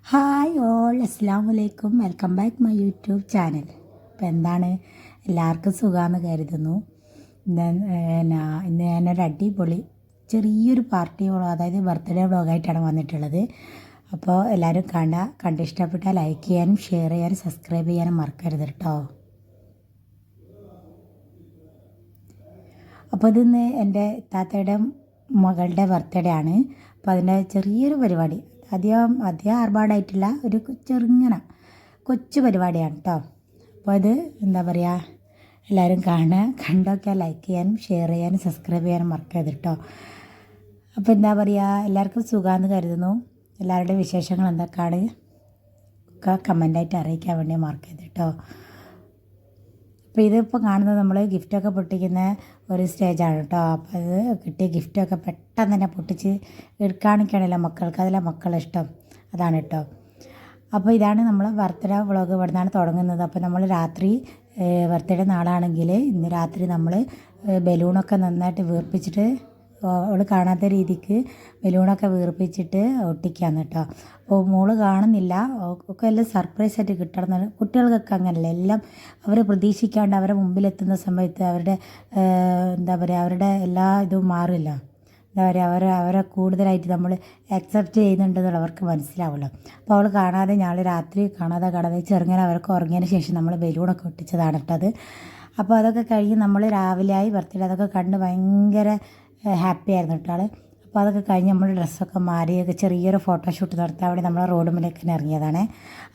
Hi all, അസ്സാം വലൈക്കും. Welcome back my YouTube channel. അപ്പോൾ എന്താണ്, എല്ലാവർക്കും സുഖമാണെന്ന് കരുതുന്നു. ഇന്ന് ഞാനൊരു അടിപൊളി ചെറിയൊരു പാർട്ടി വ്ളോഗ്, അതായത് ബർത്ത്ഡേ വ്ളോഗായിട്ടാണ് വന്നിട്ടുള്ളത്. അപ്പോൾ എല്ലാവരും കണ്ട് ഇഷ്ടപ്പെട്ടാൽ ലൈക്ക് ചെയ്യാനും ഷെയർ ചെയ്യാനും സബ്സ്ക്രൈബ് ചെയ്യാനും മറക്കരുത് കേട്ടോ. അപ്പോൾ ഇതിന്ന് എൻ്റെ താത്തയുടെ മകളുടെ ബർത്ത്ഡേ ആണ്. അപ്പോൾ അതിൻ്റെ ചെറിയൊരു പരിപാടി, അധികം ആർഭാടായിട്ടില്ല, ഒരു കൊച്ചു പരിപാടിയാണ് കേട്ടോ. അപ്പോൾ അത് എന്താ പറയുക, എല്ലാവരും കണ്ടൊക്കെ ലൈക്ക് ചെയ്യാനും ഷെയർ ചെയ്യാനും സബ്സ്ക്രൈബ് ചെയ്യാനും മറക്കരുത് കേട്ടോ. അപ്പോൾ എന്താ പറയുക, എല്ലാവർക്കും സുഖമാണെന്ന് കരുതുന്നു. എല്ലാവരുടെയും വിശേഷങ്ങൾ എന്തൊക്കെയാണ് ഒക്കെ കമൻ്റായിട്ട് അറിയിക്കാൻ വേണ്ടി മറക്കരുത് കേട്ടോ. അപ്പോൾ ഇതിപ്പോൾ കാണുന്നത് നമ്മൾ ഗിഫ്റ്റൊക്കെ പൊട്ടിക്കുന്ന ഒരു സ്റ്റേജാണ് കേട്ടോ. അപ്പോൾ അത് കിട്ടിയ ഗിഫ്റ്റൊക്കെ പെട്ടെന്ന് തന്നെ പൊട്ടിച്ച് എടുക്കാണിക്കണമല്ലോ മക്കൾക്ക്, അതിലെ മക്കളെ ഇഷ്ടം അതാണ് കേട്ടോ. അപ്പോൾ ഇതാണ് നമ്മൾ ബർത്ത്ഡേ വ്ളോഗ്, ഇവിടെ നിന്നാണ് തുടങ്ങുന്നത്. അപ്പോൾ നമ്മൾ രാത്രി ബർത്ത്ഡേ നാളാണെങ്കിൽ ഇന്ന് രാത്രി നമ്മൾ ബലൂണൊക്കെ നന്നായിട്ട് വീർപ്പിച്ചിട്ട്, അവൾ കാണാത്ത രീതിക്ക് ബലൂണൊക്കെ വീർപ്പിച്ചിട്ട് ഒട്ടിക്കാന്ന് കേട്ടോ. അപ്പോൾ മോള് കാണുന്നില്ല, ഒക്കെ എല്ലാം സർപ്രൈസായിട്ട് കിട്ടണം. കുട്ടികൾക്കൊക്കെ അങ്ങനല്ലേ, എല്ലാം അവർ പ്രതീക്ഷിക്കാണ്ട് അവരെ മുമ്പിലെത്തുന്ന സമയത്ത് അവരുടെ എന്താ പറയുക, അവരുടെ എല്ലാ ഇതും മാറില്ല. എന്താ പറയുക, അവരെ കൂടുതലായിട്ട് നമ്മൾ അക്സെപ്റ്റ് ചെയ്യുന്നുണ്ടെന്നുള്ള അവർക്ക് മനസ്സിലാവുമല്ലോ. അപ്പോൾ അവൾ കാണാതെ, ഞങ്ങൾ രാത്രി കാണാതെ ചെറുങ്ങനെ അവർക്ക് ഉറങ്ങിയതിന് ശേഷം നമ്മൾ ബലൂണൊക്കെ ഒട്ടിച്ചതാണ് കേട്ടത്. അപ്പോൾ അതൊക്കെ കഴിഞ്ഞ് നമ്മൾ രാവിലെ ആയി ബർത്ത്ഡേ, അതൊക്കെ കണ്ട് ഭയങ്കര ഹാപ്പി ആയിരുന്നു കേട്ടോ ആൾ. അപ്പോൾ അതൊക്കെ കഴിഞ്ഞ് നമ്മൾ ഡ്രസ്സൊക്കെ മാറിയൊക്കെ ചെറിയൊരു ഫോട്ടോഷൂട്ട് നടത്താൻ വേണ്ടി നമ്മൾ റോഡ് മുന്നിലേക്ക് ഇറങ്ങിയതാണ്.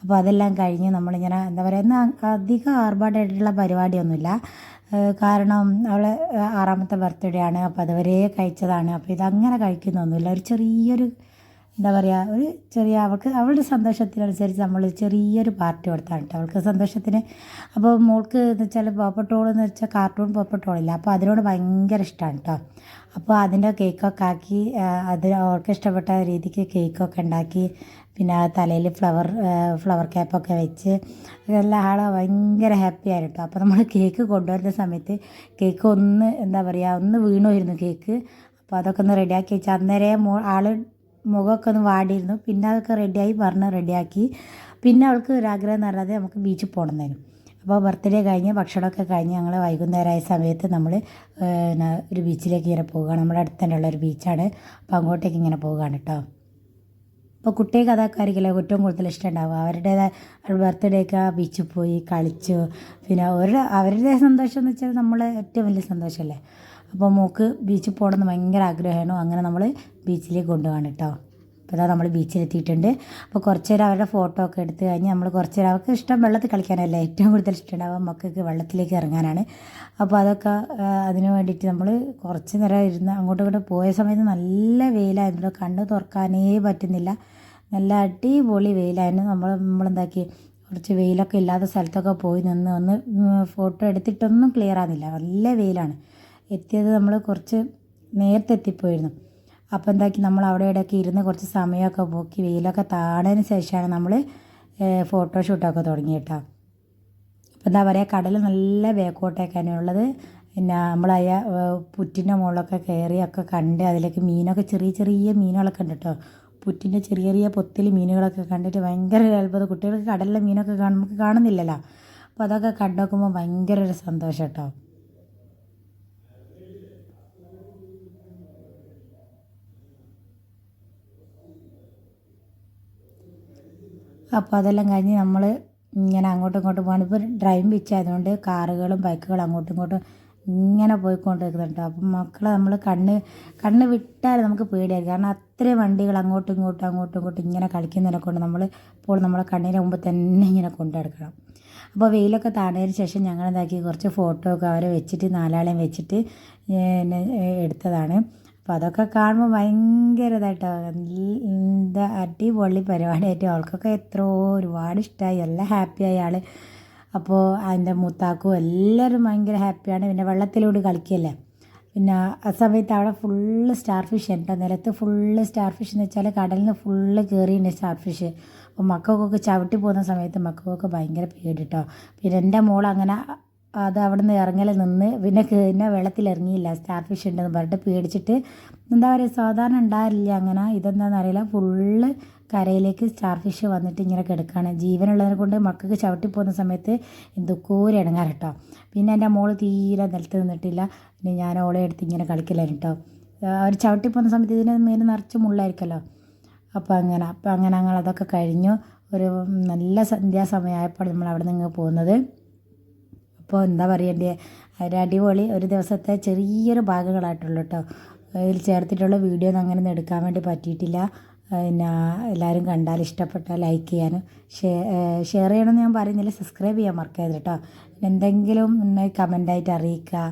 അപ്പോൾ അതെല്ലാം കഴിഞ്ഞ് നമ്മളിങ്ങനെ എന്താ പറയുക, എന്നാൽ അധികം ആർഭാടായിട്ടുള്ള പരിപാടിയൊന്നുമില്ല. കാരണം അവൾ 6ാമത്തെ ബർത്ത്ഡേ ആണ്. അപ്പോൾ അതുവരെ കഴിച്ചതാണ്. അപ്പോൾ ഇതങ്ങനെ കഴിക്കുന്നൊന്നുമില്ല, ഒരു ചെറിയൊരു എന്താ പറയുക, ഒരു ചെറിയ അവളുടെ സന്തോഷത്തിനനുസരിച്ച് നമ്മൾ ചെറിയൊരു പാർട്ടി കൊടുത്താണ് കേട്ടോ അവൾക്ക് സന്തോഷത്തിന്. അപ്പോൾ മോൾക്ക് എന്ന് വെച്ചാൽ പോപ്പട്ടോൾ എന്ന് വെച്ചാൽ കാർട്ടൂൺ പോപ്പട്ടോളില്ല, അപ്പോൾ അതിനോട് ഭയങ്കര ഇഷ്ടമാണ് കേട്ടോ. അപ്പോൾ അതിൻ്റെ കേക്കൊക്കെ ആക്കി, അത് അവൾക്ക് ഇഷ്ടപ്പെട്ട രീതിക്ക് കേക്കൊക്കെ ഉണ്ടാക്കി, പിന്നെ തലയിൽ ഫ്ലവർ ക്യാപ്പൊക്കെ വെച്ച് ഇതെല്ലാം ആൾ ഭയങ്കര ഹാപ്പി ആയിരുന്നു. അപ്പോൾ നമ്മൾ കേക്ക് കൊണ്ടുവരുന്ന സമയത്ത് കേക്ക് എന്താ പറയുക, ഒന്ന് വീണുമായിരുന്നു കേക്ക്. അപ്പോൾ അതൊക്കെ ഒന്ന് റെഡിയാക്കി വെച്ച് അന്നേരെ ആൾ മുഖമൊക്കെ ഒന്ന് വാടിയിരുന്നു. പിന്നെ അതൊക്കെ റെഡിയാക്കി. പിന്നെ അവൾക്ക് ഒരാഗ്രഹം എന്ന് പറഞ്ഞാൽ നമുക്ക് ബീച്ചിൽ പോകണമെന്നായിരുന്നു. അപ്പോൾ ബർത്ത്ഡേ കഴിഞ്ഞ് ഭക്ഷണമൊക്കെ കഴിഞ്ഞ് ഞങ്ങൾ വൈകുന്നേരമായ സമയത്ത് നമ്മൾ ഒരു ബീച്ചിലേക്ക് ഇങ്ങനെ പോവുകയാണ്. നമ്മുടെ അടുത്ത് തന്നെയുള്ള ഒരു ബീച്ചാണ്. അപ്പോൾ അങ്ങോട്ടേക്ക് ഇങ്ങനെ പോവുകയാണ് കേട്ടോ. അപ്പോൾ കുട്ടികൾക്ക് അതൊക്കെ ആയിരിക്കില്ല ഏറ്റവും കൂടുതൽ ഇഷ്ടം ഉണ്ടാവുക. അവരുടെ ബർത്ത്ഡേക്ക് ആ ബീച്ചിൽ പോയി കളിച്ചു. പിന്നെ അവരുടെ സന്തോഷം എന്ന് വെച്ചാൽ നമ്മളെ ഏറ്റവും വലിയ സന്തോഷമല്ലേ. അപ്പോൾ മോൾക്ക് ബീച്ചിൽ പോകണമെന്ന് ഭയങ്കര ആഗ്രഹമാണ്. അങ്ങനെ നമ്മൾ ബീച്ചിലേക്ക് കൊണ്ടുപോകാണ് കേട്ടോ. അപ്പോൾ അതാ നമ്മൾ ബീച്ചിലെത്തിയിട്ടുണ്ട്. അപ്പോൾ കുറച്ച് നേരം അവരുടെ ഫോട്ടോ ഒക്കെ എടുത്ത് കഴിഞ്ഞ് നമ്മൾ കുറച്ച് നേരം, അവർക്ക് ഇഷ്ടം വെള്ളത്തിൽ കളിക്കാനല്ലേ ഏറ്റവും കൂടുതൽ ഇഷ്ടമുണ്ടാവുക, മക്കൾക്ക് വെള്ളത്തിലേക്ക് ഇറങ്ങാനാണ്. അപ്പോൾ അതൊക്കെ അതിന് വേണ്ടിയിട്ട് നമ്മൾ കുറച്ച് നേരം ഇരുന്ന് അങ്ങോട്ടും പോയ സമയത്ത് നല്ല വെയിലായിരുന്നു, കണ്ണ് തുറക്കാനേ പറ്റുന്നില്ല. നല്ല അടിപൊളി വെയിലായിരുന്നു. നമ്മളെന്താക്കി, കുറച്ച് വെയിലൊക്കെ ഇല്ലാത്ത സ്ഥലത്തൊക്കെ പോയി ഒന്ന് ഫോട്ടോ എടുത്തിട്ടൊന്നും ക്ലിയർ ആകുന്നില്ല, നല്ല വെയിലാണ്. എത്തിയത് നമ്മൾ കുറച്ച് നേരത്തെ എത്തിപ്പോയിരുന്നു. അപ്പോൾ എന്താക്കി, നമ്മൾ അവിടെ ഇവിടെയൊക്കെ ഇരുന്ന് കുറച്ച് സമയമൊക്കെ പോക്കി വെയിലൊക്കെ താണതിന് ശേഷമാണ് നമ്മൾ ഫോട്ടോഷൂട്ടൊക്കെ തുടങ്ങി കേട്ടോ. അപ്പോൾ എന്താ പറയുക, കടൽ നല്ല ബേക്കോട്ടേക്കാണ് ഉള്ളത്. പിന്നെ നമ്മളായ പുറ്റിൻ്റെ മുകളിലൊക്കെ കയറിയൊക്കെ കണ്ട് അതിലേക്ക് മീനൊക്കെ ചെറിയ മീനുകളൊക്കെ ഉണ്ട് കേട്ടോ. പുറ്റിൻ്റെ ചെറിയ പൊത്തിൽ മീനുകളൊക്കെ കണ്ടിട്ട് ഭയങ്കര അത്ഭുതം. കുട്ടികൾക്ക് കടലിലെ മീനൊക്കെ നമുക്ക് കാണുന്നില്ലല്ലോ. അപ്പോൾ അതൊക്കെ കണ്ടുനോക്കുമ്പോൾ ഭയങ്കര ഒരു സന്തോഷം കേട്ടോ. അപ്പോൾ അതെല്ലാം കഴിഞ്ഞ് നമ്മൾ ഇങ്ങനെ അങ്ങോട്ടും ഇങ്ങോട്ടും പോകണം. ഇപ്പോൾ ഡ്രൈവിംഗ് ബീച്ച് ആയതുകൊണ്ട് കാറുകളും ബൈക്കുകളും അങ്ങോട്ടും ഇങ്ങോട്ടും ഇങ്ങനെ പോയിക്കൊണ്ടിരിക്കുന്നുണ്ട്. അപ്പം മക്കളെ നമ്മൾ കണ്ണ് വിട്ടാൽ നമുക്ക് പേടിയായിരിക്കും. കാരണം അത്രയും വണ്ടികൾ അങ്ങോട്ടും ഇങ്ങോട്ടും ഇങ്ങനെ കളിക്കുന്നതിനെ കൊണ്ട് ഇപ്പോൾ നമ്മളെ കണ്ണിൻ്റെ മുമ്പ് തന്നെ ഇങ്ങനെ കൊണ്ടെടുക്കണം. അപ്പോൾ വെയിലൊക്കെ താണതിന് ശേഷം ഞങ്ങൾ എന്താക്കി, കുറച്ച് ഫോട്ടോ ഒക്കെ അവരെ വെച്ചിട്ട് 4ആളെയും വെച്ചിട്ട് എടുത്തതാണ്. അപ്പോൾ അതൊക്കെ കാണുമ്പോൾ ഭയങ്കര ഇതായിട്ടോ, എന്താ അടിപൊളി പരിപാടിയായിട്ട് അവൾക്കൊക്കെ ഒരുപാട് ഇഷ്ടമായി, എല്ലാം ഹാപ്പിയായി ആൾ. അപ്പോൾ അതിൻ്റെ മൂത്താക്കും എല്ലാവരും ഭയങ്കര ഹാപ്പിയാണ്. പിന്നെ വെള്ളത്തിലൂടെ കളിക്കുകയല്ലേ. പിന്നെ ആ സമയത്ത് അവിടെ ഫുള്ള് സ്റ്റാർ ഫിഷ് ഉണ്ട്, നിലത്ത് ഫുള്ള് സ്റ്റാർ ഫിഷ് എന്ന് വെച്ചാൽ കടലിൽ നിന്ന് ഫുള്ള് കയറിയുണ്ട് സ്റ്റാർ ഫിഷ്. അപ്പോൾ മക്കൾക്കൊക്കെ ചവിട്ടി പോകുന്ന സമയത്ത് മക്കൾക്കൊക്കെ ഭയങ്കര പേടി കേട്ടോ. പിന്നെ എൻ്റെ മോൾ അങ്ങനെ അത് അവിടെ നിന്ന് ഇറങ്ങൽ നിന്ന് പിന്നെ വെള്ളത്തിലിറങ്ങിയില്ല, സ്റ്റാർ ഫിഷ് ഉണ്ടെന്ന് പറഞ്ഞിട്ട് പേടിച്ചിട്ട്. എന്താ പറയുക, സാധാരണ ഉണ്ടാവില്ല അങ്ങനെ. ഇതെന്താണെന്ന് അറിയില്ല, ഫുള്ള് കരയിലേക്ക് സ്റ്റാർ ഫിഷ് വന്നിട്ട് ഇങ്ങനെ കിടക്കുകയാണ്. ജീവനുള്ളതിനെ കൊണ്ട് മക്കൾക്ക് ചവിട്ടി പോകുന്ന സമയത്ത് എന്തൊക്കെ ഒരു ഇടങ്ങാറ് കേട്ടോ. പിന്നെ എൻ്റെ മോള് തീരെ നിലത്ത് നിന്നിട്ടില്ല. പിന്നെ ഞാൻ ഓളെ എടുത്ത് ഇങ്ങനെ കളിക്കലായിരുന്നു കേട്ടോ. അവർ ചവിട്ടി പോകുന്ന സമയത്ത് ഇതിന് മേലെ നിറച്ച് മുള്ളായിരിക്കുമല്ലോ. അപ്പോൾ അങ്ങനെ ഞങ്ങൾ അതൊക്കെ കഴിഞ്ഞു. ഒരു നല്ല സന്ധ്യാസമയമായപ്പോൾ നമ്മൾ അവിടെ നിന്ന് പോകുന്നത്. അപ്പോൾ എന്താ പറയണ്ടേ, ഒരു അടിപൊളി ഒരു ദിവസത്തെ ചെറിയൊരു ഭാഗങ്ങളായിട്ടുള്ളൂ കേട്ടോ. ഇതിൽ ചേർത്തിട്ടുള്ള വീഡിയോ ഒന്നും അങ്ങനെ എടുക്കാൻ വേണ്ടി പറ്റിയിട്ടില്ല. പിന്നെ എല്ലാവരും കണ്ടാൽ ഇഷ്ടപ്പെട്ടാൽ ലൈക്ക് ചെയ്യാനും ഷെയർ ചെയ്യണമെന്ന് ഞാൻ പറയുന്നില്ല, സബ്സ്ക്രൈബ് ചെയ്യാൻ മറക്കരുത് കേട്ടോ. എന്തെങ്കിലും കമൻ്റായിട്ട് അറിയിക്കുക,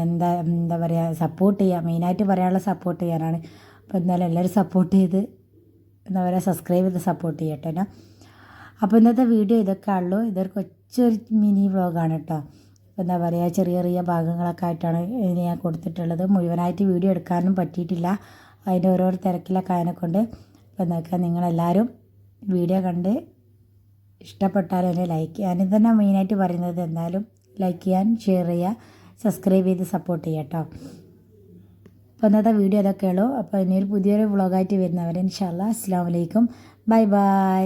എന്താ പറയുക, സപ്പോർട്ട് ചെയ്യുക. മെയിനായിട്ട് പറയാനുള്ള സപ്പോർട്ട് ചെയ്യാനാണ്. അപ്പോൾ എന്തായാലും എല്ലാവരും സപ്പോർട്ട് ചെയ്ത് എന്താ പറയുക, സബ്സ്ക്രൈബ് ചെയ്ത് സപ്പോർട്ട് ചെയ്യട്ടെ. അപ്പോൾ ഇന്നത്തെ വീഡിയോ ഇതൊക്കെ ഉള്ളൂ. ഇതൊരു കൊച്ചൊരു മിനി വ്ളോഗാണ് കേട്ടോ. അപ്പോൾ എന്താ പറയുക, ചെറിയ ചെറിയ ഭാഗങ്ങളൊക്കെ ആയിട്ടാണ് ഇതിന് ഞാൻ കൊടുത്തിട്ടുള്ളത്. മുഴുവനായിട്ട് വീഡിയോ എടുക്കാനും പറ്റിയിട്ടില്ല, അതിൻ്റെ ഓരോരോ തിരക്കിലൊക്കെ അതിനെക്കൊണ്ട്. അപ്പോൾ എന്താ നിങ്ങളെല്ലാവരും വീഡിയോ കണ്ട് ഇഷ്ടപ്പെട്ടാലും എന്നെ ലൈക്ക് ചെയ്യാൻ തന്നെ മെയിനായിട്ട് പറയുന്നത്. എന്തായാലും ലൈക്ക് ചെയ്യാൻ, ഷെയർ ചെയ്യുക, സബ്സ്ക്രൈബ് ചെയ്ത് സപ്പോർട്ട് ചെയ്യുക കേട്ടോ. അപ്പോൾ ഇന്നത്തെ വീഡിയോ അതൊക്കെ ഉള്ളൂ. അപ്പോൾ ഇനിയൊരു പുതിയൊരു വ്ളോഗായിട്ട് വരുന്നവരെ ഇൻഷാ അല്ലാഹ് അസ്സലാമു അലൈക്കും, ബൈ ബൈ.